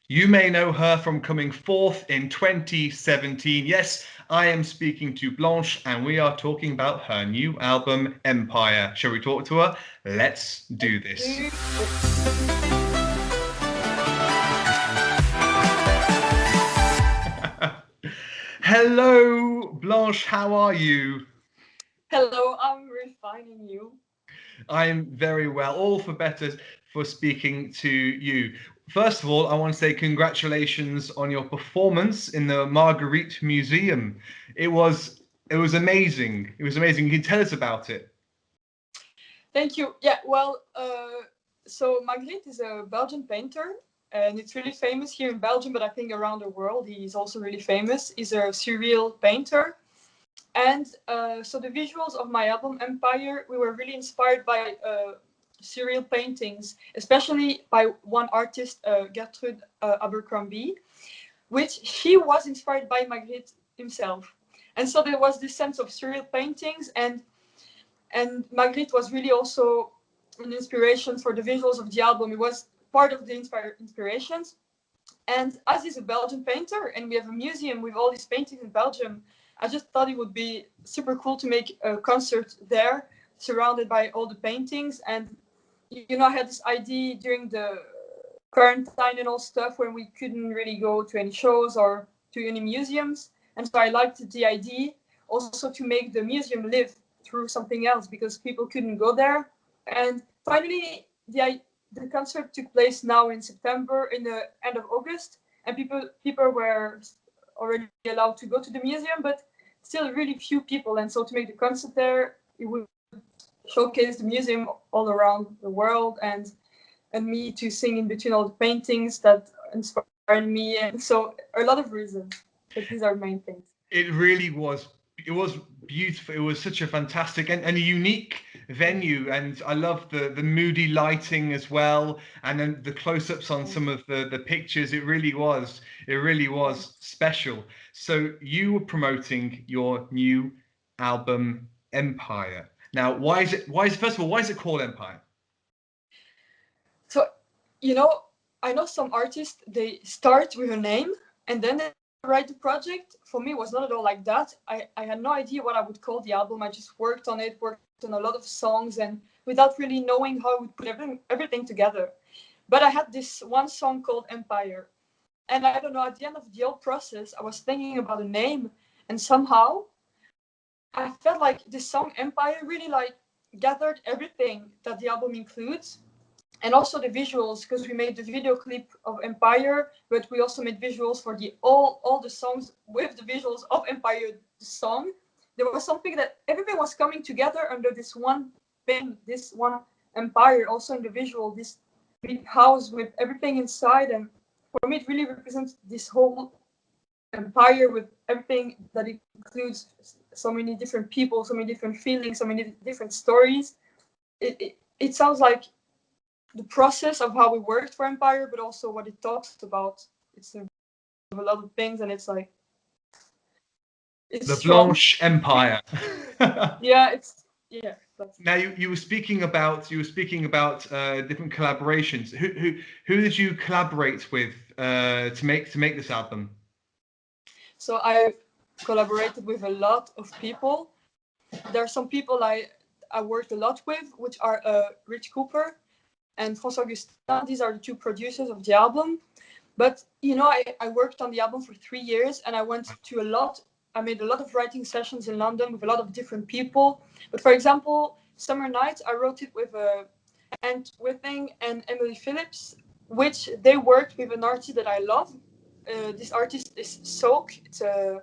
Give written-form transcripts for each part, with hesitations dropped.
You may know her from coming fourth in 2017. Yes, I am speaking to Blanche, and we are talking about her new album, Empire. Shall we talk to her? Let's do this. Hello, Blanche, how are you? Hello, I'm really fine and you? I am very well, all for better for speaking to you. First of all, I want to say congratulations on your performance in the Marguerite Museum. It was it was amazing. It was amazing. You can tell us about it. Thank you. Yeah, well, so Magritte is a Belgian painter, and it's really famous here in Belgium, but I think around the world he's also really famous. He's a surreal painter. And so the visuals of my album Empire, we were really inspired by surreal paintings, especially by one artist, Gertrude Abercrombie, which she was inspired by Magritte himself. And so there was this sense of surreal paintings, and Magritte was really also an inspiration for the visuals of the album. It was part of the inspirations. And as he's a Belgian painter and we have a museum with all these paintings in Belgium, I just thought it would be super cool to make a concert there surrounded by all the paintings. And, I had this idea during the quarantine and all stuff when we couldn't really go to any shows or to any museums. And so I liked the idea also to make the museum live through something else because people couldn't go there. And finally, the concert took place now in September, in the end of August, and people were already allowed to go to the museum, but still really few people. And so to make the concert there, it would showcase the museum all around the world, and me to sing in between all the paintings that inspired me, and so a lot of reasons. But these are main things. It really was. It was beautiful. It was such a fantastic and a unique venue, and I love the moody lighting as well, and then the close-ups on some of the pictures. It really was special. So you were promoting your new album Empire. Now, why is first of all, why is it called Empire? So, I know some artists, they start with a name and then they write the project. For me, it was not at all like that. I had no idea what I would call the album. I just worked on it, worked on a lot of songs, and without really knowing how I would put everything together. But I had this one song called Empire. And I don't know, at the end of the whole process, I was thinking about a name, and somehow I felt like this song Empire really like gathered everything that the album includes, and also the visuals, because we made the video clip of Empire, but we also made visuals for the all the songs with the visuals of Empire, the song. There was something that everything was coming together under this one thing, this one empire, also in the visual, this big house with everything inside. And for me, it really represents this whole empire with everything that includes so many different people, so many different feelings, so many different stories. It sounds like the process of how we worked for Empire, but also what it talks about. It's a lot of things, and it's like it's The strong. Blanche Empire. Yeah, that's Now you were speaking about different collaborations. Who did you collaborate with to make this album? so I collaborated with a lot of people. There are some people I worked a lot with, which are Rich Cooper and François Augustin. These are the two producers of the album. But I worked on the album for 3 years, and I made a lot of writing sessions in London with a lot of different people. But for example, Summer Nights, I wrote it with Ant Withing and Emily Phillips, which they worked with an artist that I love. This artist is Soak. It's a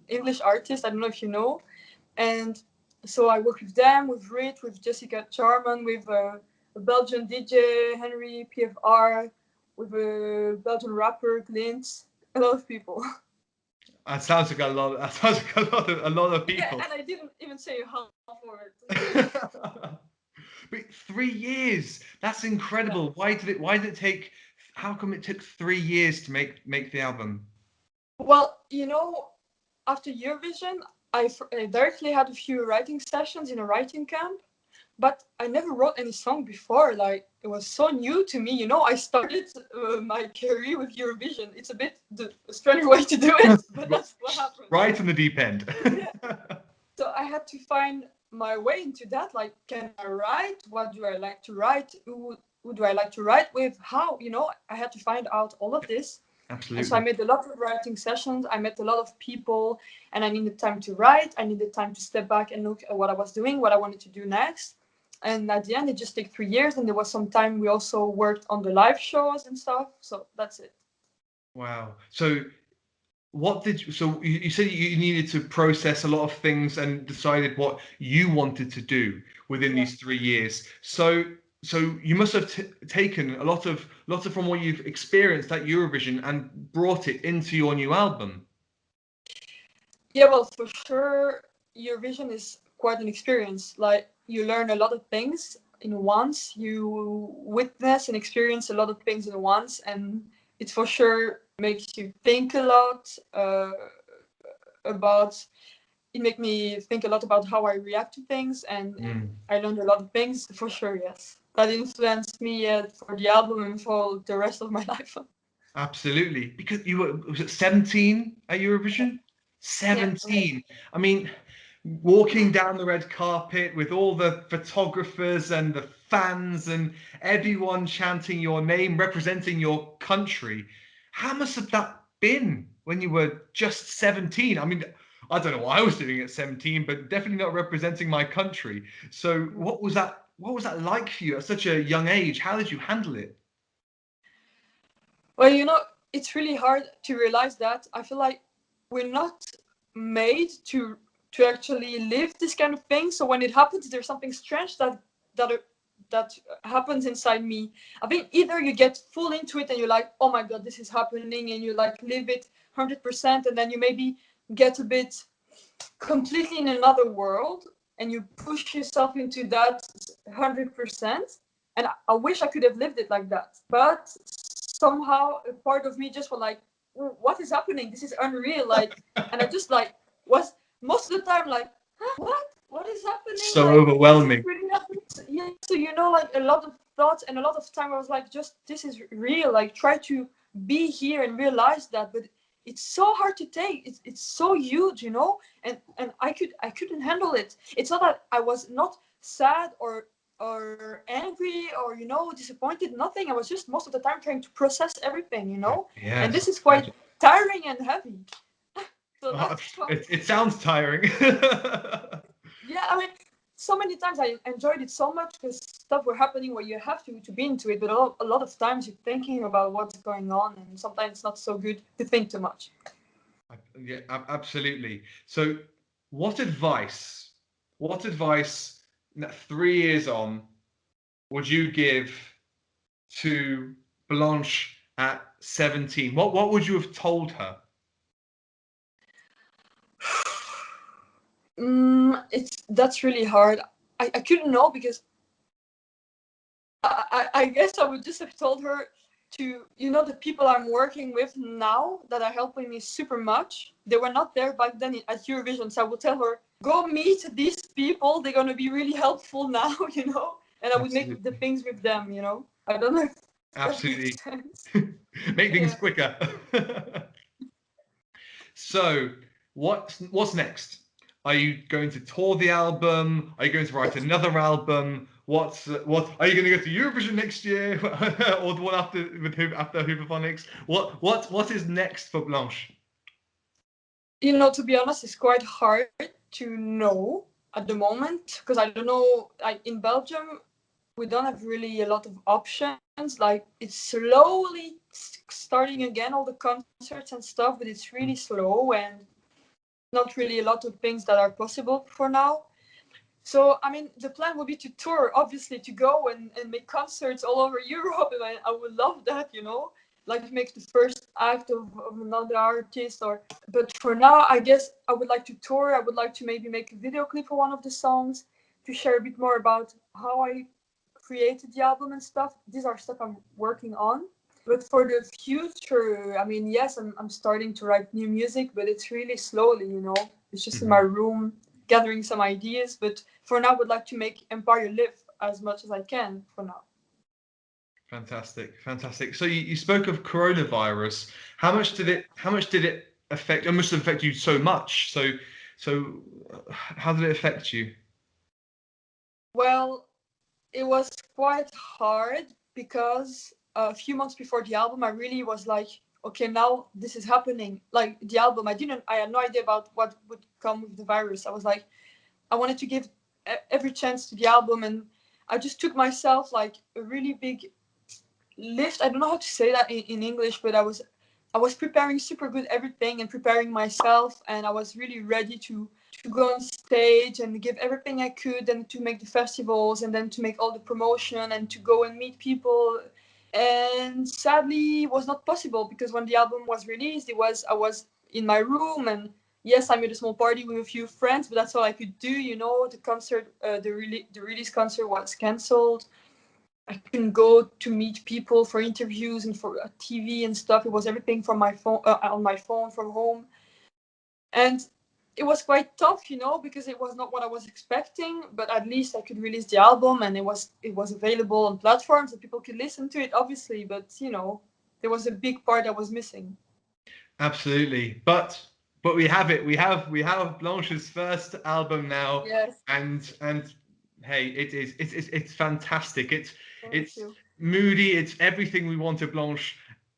English artist. I don't know if you know. And so I worked with them, with Rich, with Jessica Charman, with a Belgian DJ, Henry PFR, with a Belgian rapper, Glint, a lot of people. That sounds like a lot. That sounds like a lot of Yeah, people. and I didn't even say half of it. But 3 years. That's Yeah. incredible. Why did it take? How come it took 3 years to make the album? Well, after Eurovision, I directly had a few writing sessions in a writing camp. but I never wrote any song before. Like, it was so new to me. You know, I started my career with Eurovision. It's a bit a strange way to do it, but that's what happened. Right in the deep end. So I had to find my way into that. Like, can I write? What do I like to write? Who do I like to write with? How? You know, I had to find out all of this. Absolutely. And so I made a lot of writing sessions. I met a lot of people, and I needed time to write. I needed time to step back and look at what I was doing, what I wanted to do next. And at the end, it just took 3 years. And there was some time we also worked on the live shows and stuff. So that's it. Wow. So you said you needed to process a lot of things and decided what you wanted to do within these 3 years. So you must have taken a lot of from what you've experienced at Eurovision and brought it into your new album. Yeah, well, for sure, Eurovision is quite an experience. Like, you learn a lot of things in once. You witness and experience a lot of things in once, and it for sure makes you think a lot about. It made me think a lot about how I react to things, and I learned a lot of things for sure. Yes, that influenced me for the album and for the rest of my life. Absolutely, because you was it 17 at Eurovision? 17. Yeah. I mean, walking down the red carpet with all the photographers and the fans and everyone chanting your name, representing your country. How must have that been when you were just 17? I mean, I don't know what I was doing at 17, but definitely not representing my country. So what was that like for you at such a young age? How did you handle it? Well, you know, it's really hard to realize that. I feel like we're not made to actually live this kind of thing. So when it happens, there's something strange that that happens inside me. I think either you get full into it and you're like, oh my god, this is happening, and you like live it 100%, and then you maybe get a bit completely in another world and you push yourself into that 100%. And I wish I could have lived it like that, but somehow a part of me just was like, what is happening? This is unreal. Like, and I just like was most of the time like, huh, what is happening? So Like, is this overwhelming. really happening? Yeah, so you know, like a lot of thoughts and a lot of time I was like, just this is real. Like, try to be here and realize that, but it's so hard to take. It's so huge, you know, and I couldn't handle it. It's not that I was not sad or angry or, you know, disappointed. Nothing. I was just most of the time trying to process everything, you know. And Yes. this is quite tiring and heavy. So that's It sounds tiring. yeah. I mean, so many times I enjoyed it so much because stuff were happening where you have to be into it, but a lot of times you're thinking about what's going on, and sometimes it's not so good to think too much. Yeah, absolutely. So, what advice, 3 years on, would you give to Blanche at 17? What would you have told her? That's really hard. I couldn't know because I guess I would just have told her to, you know, the people I'm working with now that are helping me super much, they were not there back then at Eurovision. So I would tell her, go meet these people. They're going to be really helpful now, you know, and I would make the things with them, you know. I don't know if that Absolutely. makes sense. Make things quicker. So, what's next? Are you going to tour the album? Are you going to write another album? What are you going to go to Eurovision next year, or the one after after Hooverphonics? What is next for Blanche? You know, to be honest, it's quite hard to know at the moment because I don't know. Like, in Belgium, we don't have really a lot of options. Like, it's slowly starting again, all the concerts and stuff, but it's really slow and not really a lot of things that are possible for now. So, I mean, the plan would be to tour, obviously, to go and make concerts all over Europe. And I would love that, you know, like to make the first act of another artist. But for now, I guess I would like to tour. I would like to maybe make a video clip for one of the songs to share a bit more about how I created the album and stuff. These are stuff I'm working on. But for the future, I mean, yes, I'm starting to write new music, but it's really slowly, you know. It's just in my room gathering some ideas. But for now, I would like to make Empire live as much as I can for now. Fantastic. So you spoke of coronavirus. How much did it affect? It must have affected you so much. So how did it affect you? Well, it was quite hard because a few months before the album, I really was like, okay, now this is happening. Like the album, I had no idea about what would come with the virus. I was like, I wanted to give every chance to the album, and I just took myself like a really big lift. I don't know how to say that in English, but I was preparing super good everything and preparing myself, and I was really ready to go on stage and give everything I could, and to make the festivals, and then to make all the promotion, and to go and meet people. And sadly, it was not possible because when the album was released, I was in my room, and yes, I made a small party with a few friends, but that's all I could do. The concert, the release concert was cancelled. I couldn't go to meet people for interviews and for TV and stuff. It was everything from my phone, on my phone from home, and it was quite tough, because it was not what I was expecting. But at least I could release the album, and it was available on platforms and people could listen to it, obviously. But there was a big part I was missing. Absolutely, but we have it. We have Blanche's first album now. Yes. And hey, it's fantastic. It's You. moody. It's everything we wanted, Blanche,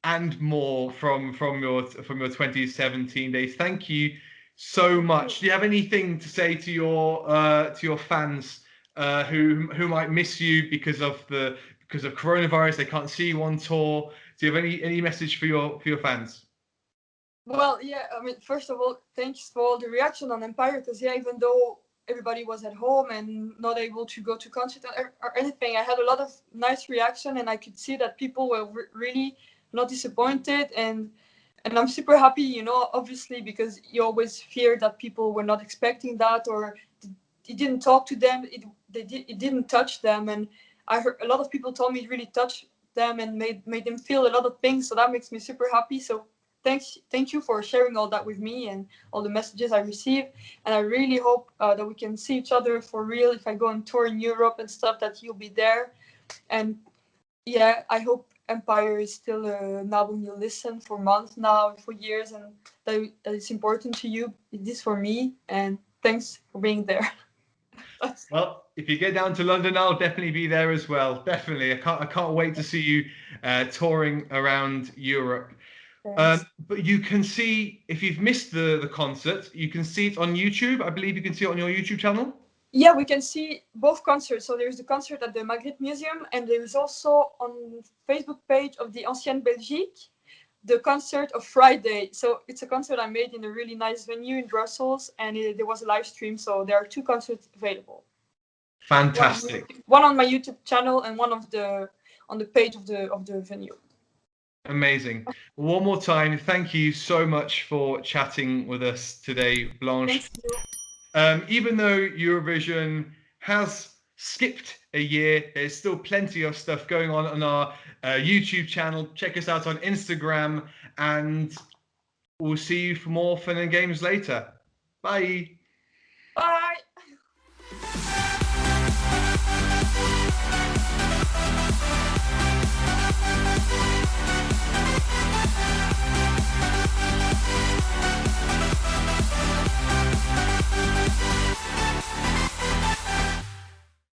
and more from your 2017 days. Thank you so much. Do you have anything to say to your fans who might miss you because of coronavirus? They can't see you on tour. Do you have any message for your fans? Well, yeah, I mean, first of all, thanks for all the reaction on Empire, because even though everybody was at home and not able to go to concert or anything, I had a lot of nice reaction, and I could see that people were really not disappointed, and I'm super happy, obviously, because you always fear that people were not expecting that, or it didn't talk to them, it didn't touch them, and I heard a lot of people told me it really touched them and made them feel a lot of things, so that makes me super happy. So thank you for sharing all that with me and all the messages I received. And I really hope that we can see each other for real if I go on tour in Europe and stuff, that you'll be there. And yeah, I hope Empire is still an album you listen for months now, for years, and that it's important to you. It is for me, and thanks for being there. Well, if you get down to London, I'll definitely be there as well. Definitely, I can't wait to see you touring around Europe. But you can see, if you've missed the concert, you can see it on YouTube. I believe you can see it on your YouTube channel. Yeah, we can see both concerts. So there's the concert at the Magritte Museum, and there is also on Facebook page of the Ancienne Belgique, the concert of Friday. So it's a concert I made in a really nice venue in Brussels, and there was a live stream. So there are two concerts available. Fantastic. One on my YouTube channel and one on the page of the venue. Amazing. One more time, thank you so much for chatting with us today, Blanche. Even though Eurovision has skipped a year, there's still plenty of stuff going on our YouTube channel. Check us out on Instagram, and we'll see you for more fun and games later. Bye. Bye.